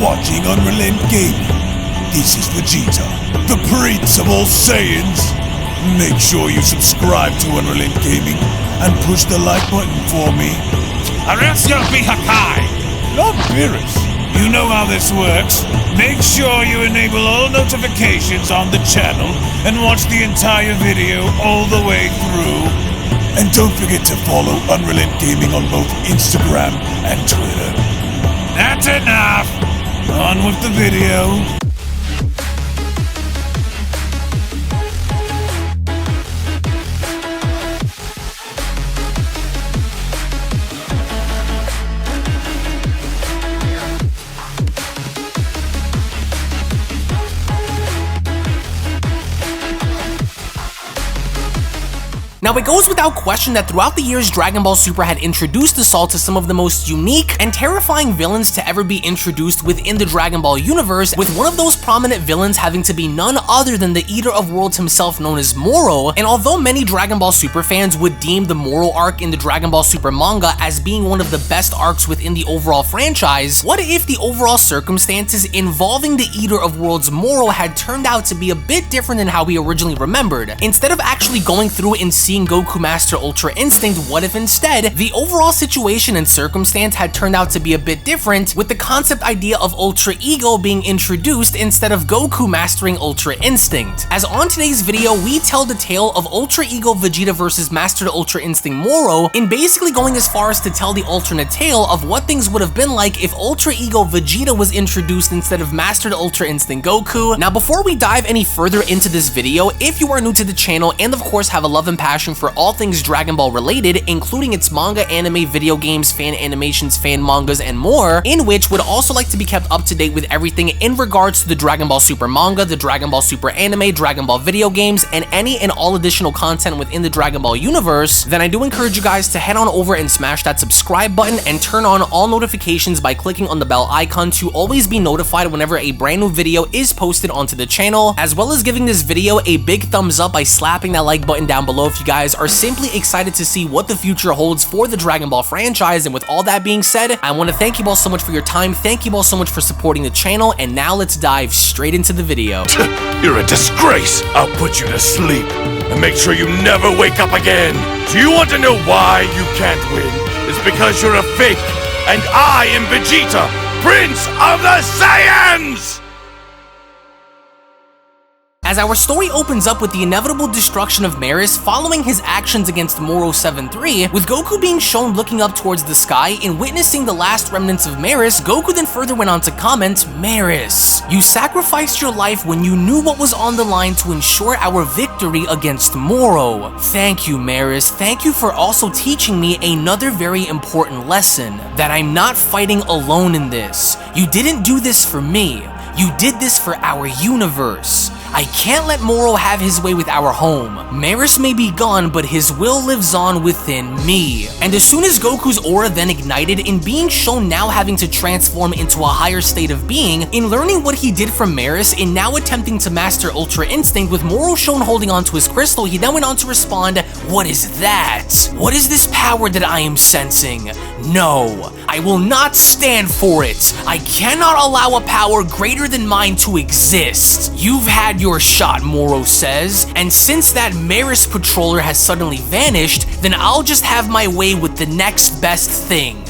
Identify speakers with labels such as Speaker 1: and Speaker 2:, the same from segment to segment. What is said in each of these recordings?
Speaker 1: watching UnrealEntGaming. This is Vegeta, the Prince of all Saiyans. Make sure you subscribe to UnrealEntGaming and push the like button for me. Or else you'll be Hakai, not Beerus. You know how this works. Make sure you enable all notifications on the channel and watch the entire video all the way through. And don't forget to follow UnrealEntGaming on both Instagram and Twitter. That's enough! On with the video.
Speaker 2: Now, it goes without question that throughout the years, Dragon Ball Super had introduced us all to some of the most unique and terrifying villains to ever be introduced within the Dragon Ball universe, with one of those prominent villains having to be none other than the Eater of Worlds himself, known as Moro. And although many Dragon Ball Super fans would deem the Moro arc in the Dragon Ball Super manga as being one of the best arcs within the overall franchise, what if the overall circumstances involving the Eater of Worlds Moro had turned out to be a bit different than how we originally remembered? Instead of actually going through and seeing Goku master Ultra Instinct, what if instead the overall situation and circumstance had turned out to be a bit different, with the concept idea of Ultra Ego being introduced instead of Goku mastering Ultra Instinct? As on today's video, we tell the tale of Ultra Ego Vegeta versus Mastered Ultra Instinct Moro, in basically going as far as to tell the alternate tale of what things would have been like if Ultra Ego Vegeta was introduced instead of Mastered Ultra Instinct Goku. Now, before we dive any further into this video, if you are new to the channel and of course have a love and passion for all things Dragon Ball related, including its manga, anime, video games, fan animations, fan mangas, and more, in which would also like to be kept up to date with everything in regards to the Dragon Ball Super manga, the Dragon Ball Super anime, Dragon Ball video games, and any and all additional content within the Dragon Ball universe, then I do encourage you guys to head on over and smash that subscribe button and turn on all notifications by clicking on the bell icon to always be notified whenever a brand new video is posted onto the channel, as well as giving this video a big thumbs up by slapping that like button down below if you guys are simply excited to see what the future holds for the Dragon Ball franchise. And with all that being said, I want to thank you all so much for your time, thank you all so much for supporting the channel, and now let's dive straight into the video.
Speaker 1: You're a disgrace! I'll put you to sleep and make sure you never wake up again! Do you want to know why you can't win? It's because you're a fake, and I am Vegeta, Prince of the Saiyans!
Speaker 2: As our story opens up with the inevitable destruction of Merus following his actions against Moro 7-3, with Goku being shown looking up towards the sky and witnessing the last remnants of Merus, Goku then further went on to comment, "Merus, you sacrificed your life when you knew what was on the line to ensure our victory against Moro. Thank you, Merus. Thank you for also teaching me another very important lesson, that I'm not fighting alone in this. You didn't do this for me. You did this for our universe. I can't let Moro have his way with our home. Merus may be gone, but his will lives on within me." And as soon as Goku's aura then ignited, in being shown now having to transform into a higher state of being, in learning what he did from Merus, in now attempting to master Ultra Instinct, with Moro shown holding onto his crystal, he then went on to respond, "What is that? What is this power that I am sensing? No, I will not stand for it. I cannot allow a power greater than mine to exist. You've had your shot," Moro says, "and since that Merus patroller has suddenly vanished, then I'll just have my way with the next best thing.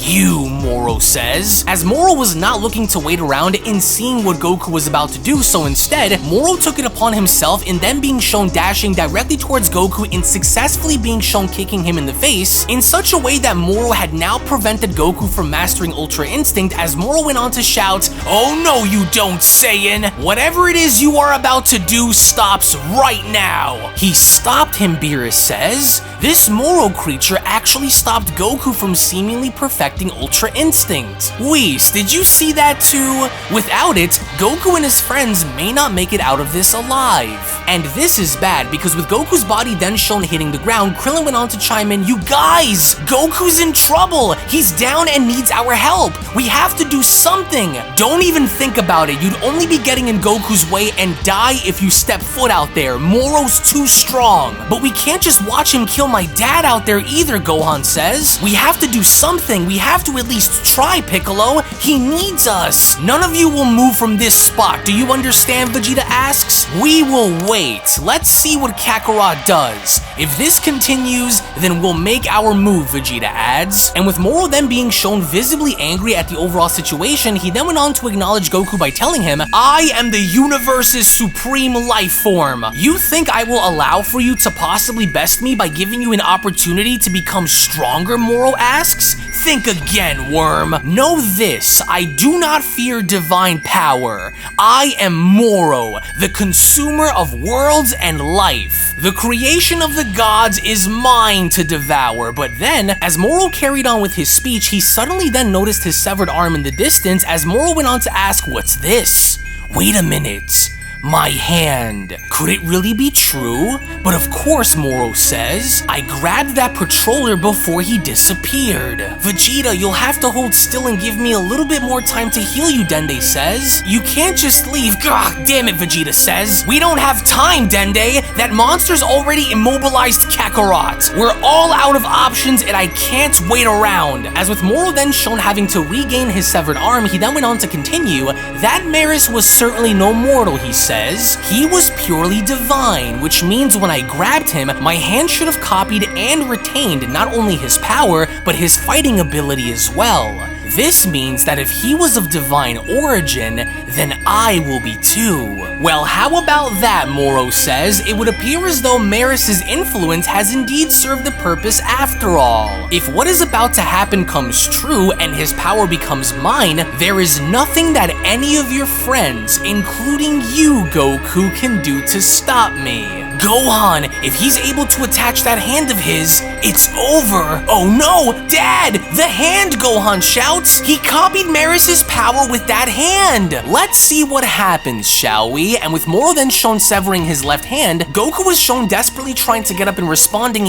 Speaker 2: You," Moro says, as Moro was not looking to wait around in seeing what Goku was about to do, so instead, Moro took it upon himself in then being shown dashing directly towards Goku and successfully being shown kicking him in the face, in such a way that Moro had now prevented Goku from mastering Ultra Instinct, as Moro went on to shout, "Oh no you don't, Saiyan! Whatever it is you are about to do stops right now!" He stopped him, Beerus says. This Moro creature actually stopped Goku from seemingly perfecting Ultra Instinct. Whis, did you see that too? Without it, Goku and his friends may not make it out of this alive. And this is bad because with Goku's body then shown hitting the ground, Krillin went on to chime in, "You guys, Goku's in trouble. He's down and needs our help. We have to do something." Don't even think about it. You'd only be getting in Goku's way and die if you step foot out there. Moro's too strong. But we can't just watch him kill my dad out there either, Gohan says. We have to do something. We have to at least try, Piccolo. He needs us. None of you will move from this spot. Do you understand? Vegeta asks. We will wait. Let's see what Kakarot does. If this continues, then we'll make our move, Vegeta adds. And with Moro then being shown visibly angry at the overall situation, he then went on to acknowledge Goku by telling him, "I am the universe's supreme life form. You think I will allow for you to possibly best me by giving you an opportunity to become stronger?" Moro asks. Think again, worm. Know this, I do not fear divine power. I am Moro, the consumer of worlds and life. The creation of the gods is mine to devour. But then, as Moro carried on with his speech, he suddenly then noticed his severed arm in the distance as Moro went on to ask, "What's this? Wait a minute. My hand. Could it really be true?" But of course, Moro says, "I grabbed that patroller before he disappeared." "Vegeta, you'll have to hold still and give me a little bit more time to heal you," Dende says. "You can't just leave." "God damn it," Vegeta says. "We don't have time, Dende. That monster's already immobilized Kakarot. We're all out of options and I can't wait around." As with Moro then shown having to regain his severed arm, he then went on to continue, "That Merus was certainly no mortal," he says. "He was purely divine, which means when I grabbed him, my hand should have copied and retained not only his power, but his fighting ability as well. This means that if he was of divine origin, then I will be too." Well, how about that, Moro says? It would appear as though Merus' influence has indeed served a purpose after all. If what is about to happen comes true and his power becomes mine, there is nothing that any of your friends, including you, Goku, can do to stop me. Gohan, if he's able to attach that hand of his, it's over. "Oh no, Dad! The hand!" Gohan shouts. "He copied Merus' power with that hand." Let's see what happens, shall we? And with Moro then shown severing his left hand, Goku was shown desperately trying to get up and responding.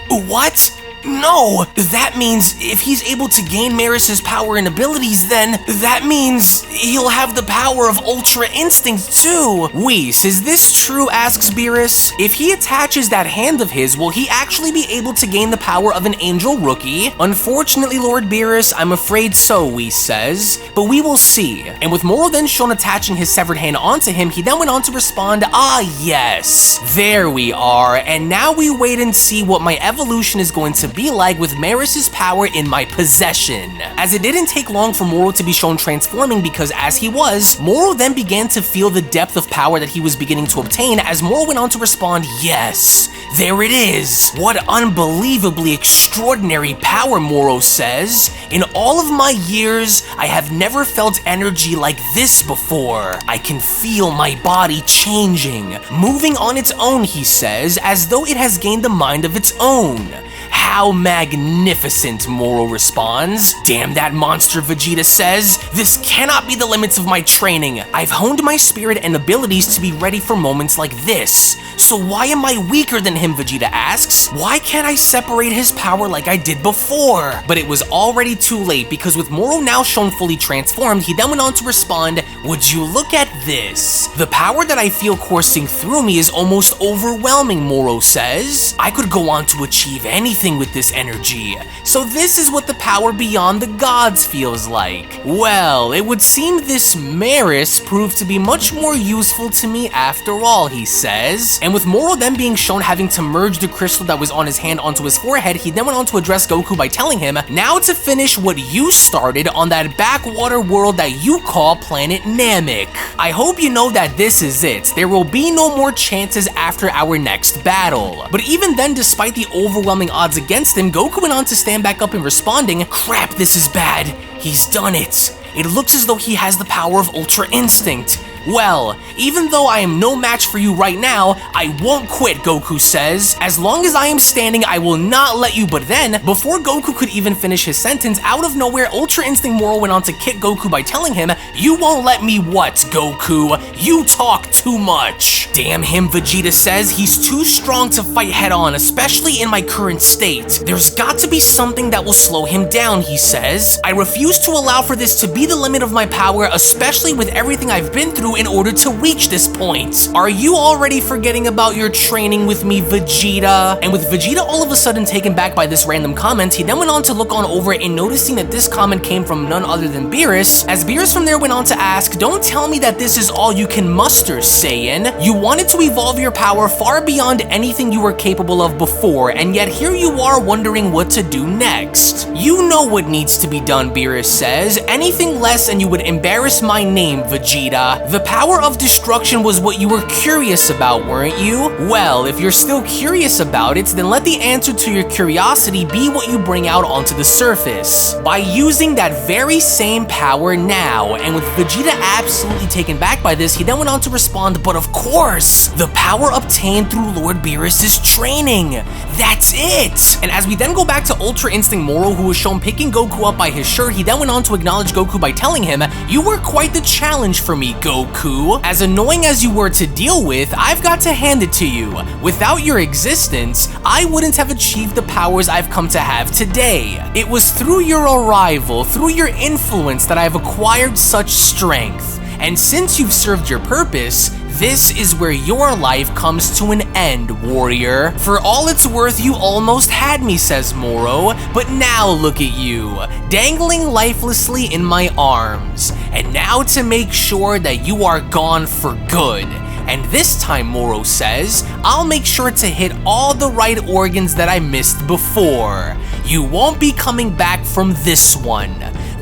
Speaker 2: What? No, that means if he's able to gain Merus' power and abilities, then that means he'll have the power of Ultra Instinct too. Whis, is this true? Asks Beerus. If he attaches that hand of his, will he actually be able to gain the power of an angel rookie? Unfortunately, Lord Beerus, I'm afraid so, Whis says, but we will see. And with Moro then shown attaching his severed hand onto him, he then went on to respond, "Ah yes, there we are, and now we wait and see what my evolution is going to be like with Merus' power in my possession." As it didn't take long for Moro to be shown transforming, because as he was, Moro then began to feel the depth of power that he was beginning to obtain as Moro went on to respond, "Yes, there it is. What unbelievably extraordinary power," Moro says. "In all of my years, I have never felt energy like this before. I can feel my body changing, moving on its own," he says, as though it has gained a mind of its own. "How magnificent," Moro responds. "Damn that monster," Vegeta says. "This cannot be the limits of my training. I've honed my spirit and abilities to be ready for moments like this. So why am I weaker than him?" Vegeta asks. "Why can't I separate his power like I did before?" But it was already too late, because with Moro now shown fully transformed, he then went on to respond, "Would you look at this? The power that I feel coursing through me is almost overwhelming," Moro says. "I could go on to achieve anything with this energy. So this is what the power beyond the gods feels like. Well, it would seem this Merus proved to be much more useful to me after all," he says. And with Moro then being shown having to merge the crystal that was on his hand onto his forehead, he then went on to address Goku by telling him, "Now to finish what you started on that backwater world that you call Planet Namek. I hope you know that this is it. There will be no more chances after our next battle." But even then, despite the overwhelming odds against him, Goku went on to stand back up and responding, "Crap, this is bad. He's done it. It looks as though he has the power of Ultra Instinct. Well, even though I am no match for you right now, I won't quit, Goku says. As long as I am standing, I will not let you. But then, before Goku could even finish his sentence, out of nowhere, Ultra Instinct Moro went on to kick Goku by telling him, "You won't let me what, Goku? You talk too much." Damn him, Vegeta says. He's too strong to fight head on, especially in my current state. There's got to be something that will slow him down, he says. I refuse to allow for this to be the limit of my power, especially with everything I've been through in order to reach this point. Are you already forgetting about your training with me, Vegeta? And with Vegeta all of a sudden taken back by this random comment, he then went on to look on over it and noticing that this comment came from none other than Beerus, as Beerus from there went on to ask, "Don't tell me that this is all you can muster, Saiyan. You wanted to evolve your power far beyond anything you were capable of before, and yet here you are wondering what to do next. You know what needs to be done," Beerus says. "Anything less and you would embarrass my name, Vegeta. The power of destruction was what you were curious about, weren't you? Well, if you're still curious about it, then let the answer to your curiosity be what you bring out onto the surface. By using that very same power now." And with Vegeta absolutely taken back by this, he then went on to respond, "But of course, the power obtained through Lord Beerus' training. That's it." And as we then go back to Ultra Instinct Moro, who was shown picking Goku up by his shirt, he then went on to acknowledge Goku by telling him, "You were quite the challenge for me, Goku. As annoying as you were to deal with, I've got to hand it to you. Without your existence, I wouldn't have achieved the powers I've come to have today. It was through your arrival, through your influence, that I've acquired such strength. And since you've served your purpose, this is where your life comes to an end, warrior. For all it's worth, you almost had me," says Moro, "but now look at you, dangling lifelessly in my arms. And now to make sure that you are gone for good. And this time," Moro says, "I'll make sure to hit all the right organs that I missed before. You won't be coming back from this one.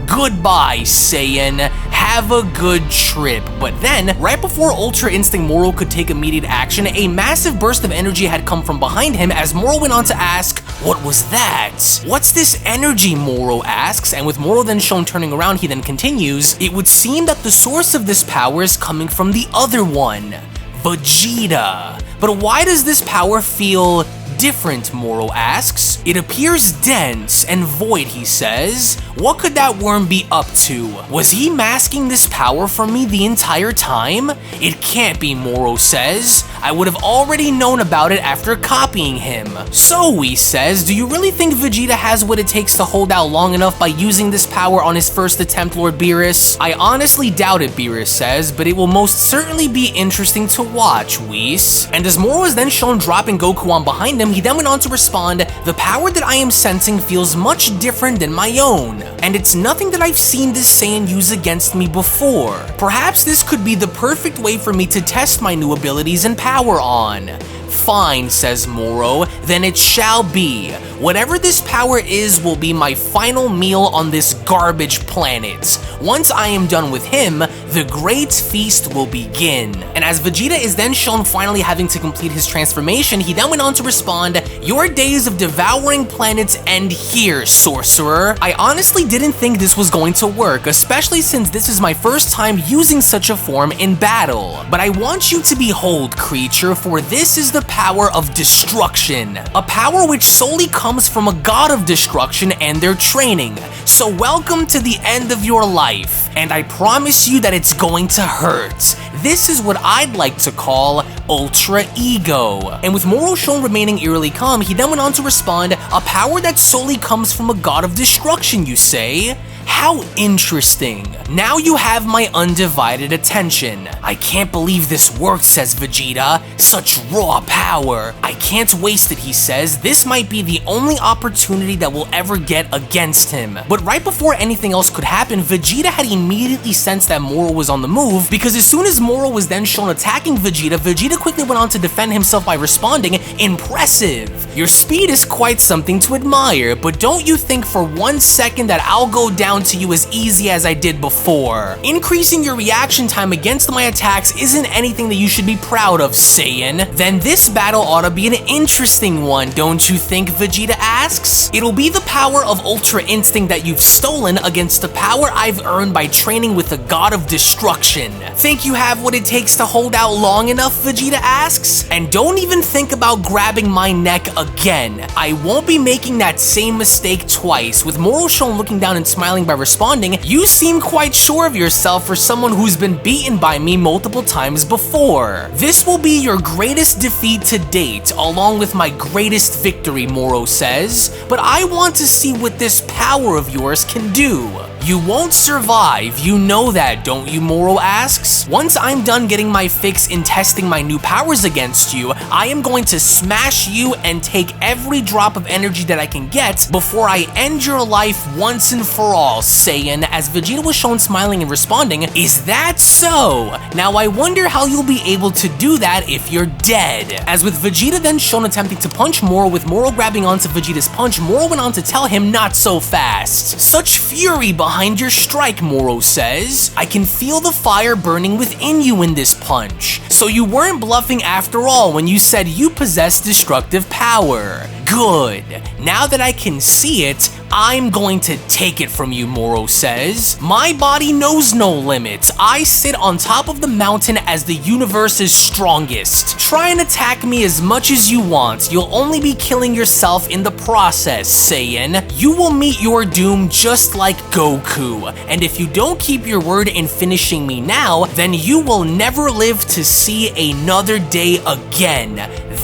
Speaker 2: Goodbye, Saiyan. Have a good trip." But then, right before Ultra Instinct Moro could take immediate action, a massive burst of energy had come from behind him as Moro went on to ask, "What was that? What's this energy?" Moro asks, and with Moro then shown turning around, he then continues, "It would seem that the source of this power is coming from the other one, Vegeta. But why does this power feel different?" Moro asks. "It appears dense and void," he says. "What could that worm be up to? Was he masking this power from me the entire time? It can't be," Moro says. "I would have already known about it after copying him." "So," Whis says, "do you really think Vegeta has what it takes to hold out long enough by using this power on his first attempt, Lord Beerus?" "I honestly doubt it," Beerus says, "but it will most certainly be interesting to watch, Whis." And as Moro is then shown dropping Goku on behind him, he then went on to respond, "The power that I am sensing feels much different than my own, and it's nothing that I've seen this Saiyan use against me before. Perhaps this could be the perfect way for me to test my new abilities and power on." "Fine," says Moro, "then it shall be. Whatever this power is will be my final meal on this garbage planet. Once I am done with him, the great feast will begin." And as Vegeta is then shown finally having to complete his transformation, he then went on to respond, "Your days of devouring planets end here, sorcerer. I honestly didn't think this was going to work, especially since this is my first time using such a form in battle. But I want you to behold, creature, for this is the power of destruction, a power which solely comes from a god of destruction and their training. So welcome to the end of your life, and I promise you that it's going to hurt. This is what I'd like to call Ultra Ego." And with Moro shown remaining eerily calm, he then went on to respond, "A power that solely comes from a god of destruction, you say? How interesting. Now you have my undivided attention. I can't believe this worked," says Vegeta. "Such raw power. I can't waste it," he says. "This might be the only opportunity that we'll ever get against him." But right before anything else could happen, Vegeta had immediately sensed that Moro was on the move, because as soon as Moro was then shown attacking Vegeta, Vegeta quickly went on to defend himself by responding, "Impressive. Your speed is quite something to admire, but don't you think for 1 second that I'll go down to you as easy as I did before. Increasing your reaction time against my attacks isn't anything that you should be proud of, Saiyan. Saiyan. Then this battle ought to be an interesting one, don't you think, Vegeta asks? It'll be the power of Ultra Instinct that you've stolen against the power I've earned by training with the God of Destruction. Think you have what it takes to hold out long enough, Vegeta asks? And don't even think about grabbing my neck again. I won't be making that same mistake twice. With Moro shown looking down and smiling by responding, you seem quite sure of yourself for someone who's been beaten by me multiple times before. This will be your greatest defeat to date, along with my greatest victory, Moro says, but I want to see what this power of yours can do. You won't survive, you know that, don't you, Moro asks? Once I'm done getting my fix in testing my new powers against you, I am going to smash you and take every drop of energy that I can get before I end your life once and for all, Saiyan, as Vegeta was shown smiling and responding, is that so? Now I wonder how you'll be able to do that if you're dead. As with Vegeta then shown attempting to punch Moro, with Moro grabbing onto Vegeta's punch, Moro went on to tell him not so fast. Such fury behind your strike, Moro says. I can feel the fire burning within you in this punch. So you weren't bluffing after all when you said you possess destructive power. Good. Now that I can see it, I'm going to take it from you, Moro says. My body knows no limits. I sit on top of the mountain as the universe's strongest. Try and attack me as much as you want. You'll only be killing yourself in the process, Saiyan. You will meet your doom just like Goku. And if you don't keep your word in finishing me now, then you will never live to see another day again.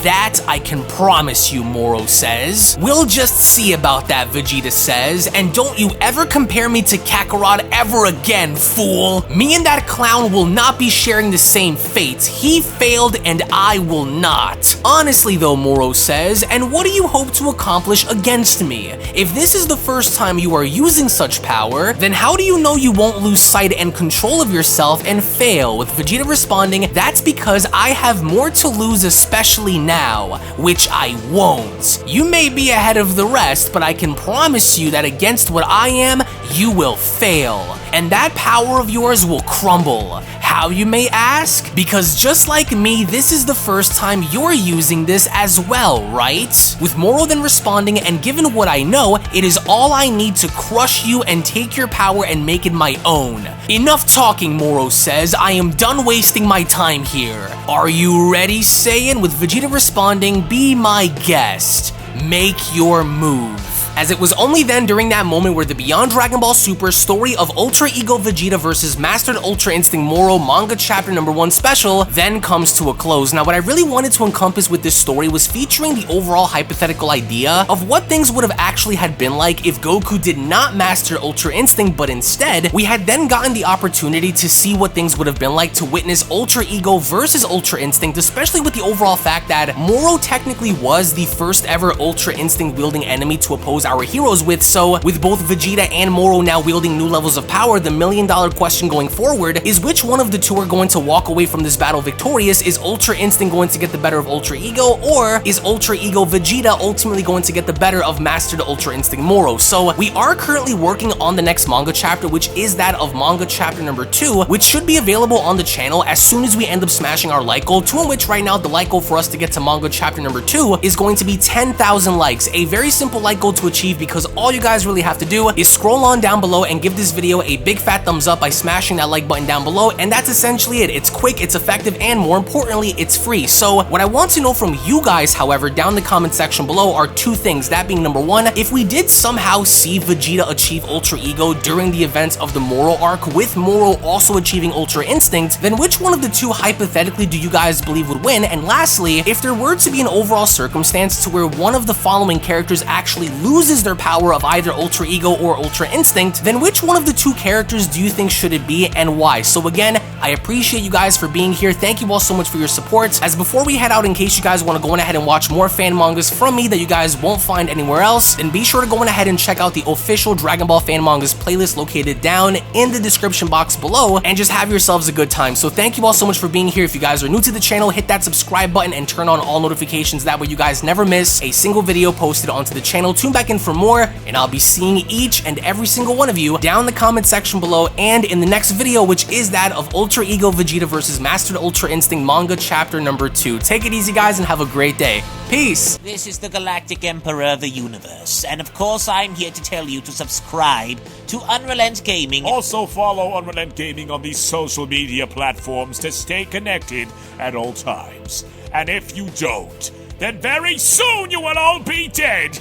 Speaker 2: That I can promise you, Moro says. We'll just see about that, Vegeta says, and don't you ever compare me to Kakarot ever again, fool. Me and that clown will not be sharing the same fate. He failed and I will not. Honestly though, Moro says, and what do you hope to accomplish against me? If this is the first time you are using such power, then how do you know you won't lose sight and control of yourself and fail? With Vegeta responding, that's because I have more to lose, especially now, which I won't. You may be ahead of the rest, but I can promise you that against what I am, you will fail, and that power of yours will crumble. How, you may ask? Because just like me, this is the first time you're using this as well, right? With Moro then responding, and given what I know, it is all I need to crush you and take your power and make it my own. Enough talking, Moro says. I am done wasting my time here. Are you ready, Saiyan? With Vegeta responding, be my guest. Make your move. As it was only then during that moment where the Beyond Dragon Ball Super story of Ultra Ego Vegeta versus Mastered Ultra Instinct Moro manga chapter number 1 special then comes to a close. Now what I really wanted to encompass with this story was featuring the overall hypothetical idea of what things would have actually had been like if Goku did not master Ultra Instinct, but instead we had then gotten the opportunity to see what things would have been like to witness Ultra Ego versus Ultra Instinct, especially with the overall fact that Moro technically was the first ever Ultra Instinct wielding enemy to oppose our heroes with. So with both Vegeta and Moro now wielding new levels of power, the million-dollar question going forward is which one of the two are going to walk away from this battle victorious. Is Ultra Instinct going to get the better of Ultra Ego, or is Ultra Ego Vegeta ultimately going to get the better of Mastered Ultra Instinct Moro? So we are currently working on the next manga chapter, which is that of manga chapter number 2, which should be available on the channel as soon as we end up smashing our like goal, to which right now the like goal for us to get to manga chapter number 2 is going to be 10,000 likes. A very simple like goal to achieve, because all you guys really have to do is scroll on down below and give this video a big fat thumbs up by smashing that like button down below, and that's essentially it. It's quick, it's effective, and more importantly, it's free. So what I want to know from you guys, however, down in the comment section below are two things, that being number 1, if we did somehow see Vegeta achieve Ultra Ego during the events of the Moro arc, with Moro also achieving Ultra Instinct, then which one of the two hypothetically do you guys believe would win? And lastly, if there were to be an overall circumstance to where one of the following characters actually loses their power of either Ultra Ego or Ultra Instinct, then which one of the two characters do you think should it be, and why? So again, I appreciate you guys for being here. Thank you all so much for your support. As before we head out, in case you guys want to go on ahead and watch more fan mangas from me that you guys won't find anywhere else, then be sure to go on ahead and check out the official Dragon Ball fan mangas playlist located down in the description box below, and just have yourselves a good time. So thank you all so much for being here. If you guys are new to the channel, hit that subscribe button and turn on all notifications. That way you guys never miss a single video posted onto the channel. Tune back in in for more, and I'll be seeing each and every single one of you down in the comment section below and in the next video, which is that of Ultra Ego Vegeta vs. Mastered Ultra Instinct Manga Chapter number 2. Take it easy, guys, and have a great day. Peace!
Speaker 3: This is the Galactic Emperor of the Universe, and of course I'm here to tell you to subscribe to UnrealEntGaming.
Speaker 4: Also follow UnrealEntGaming on these social media platforms to stay connected at all times. And if you don't, then very soon you will all be dead!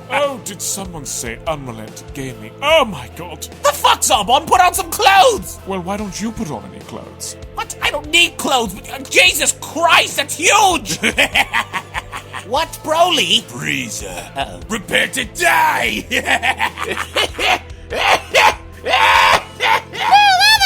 Speaker 4: Oh, did someone say UnrealEntGaming? Oh my god.
Speaker 3: The fuck, Zarbon? Put on some clothes!
Speaker 4: Well, why don't you put on any clothes?
Speaker 3: What? I don't need clothes, but Jesus Christ, that's huge! What, Broly?
Speaker 1: Frieza, prepare to die!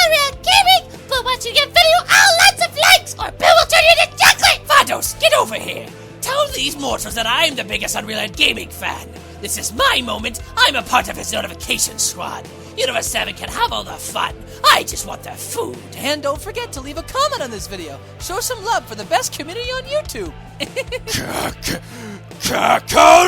Speaker 5: UnrealEntGaming! But once you get video, all lots of likes, or Bill will turn you into chocolate!
Speaker 6: Vados, get over here! Tell these mortals that I'm the biggest UnrealEntGaming fan. This is my moment. I'm a part of his notification squad. Universe 7 can have all the fun. I just want the food.
Speaker 7: And don't forget to leave a comment on this video. Show some love for the best community on YouTube.
Speaker 1: Cackle!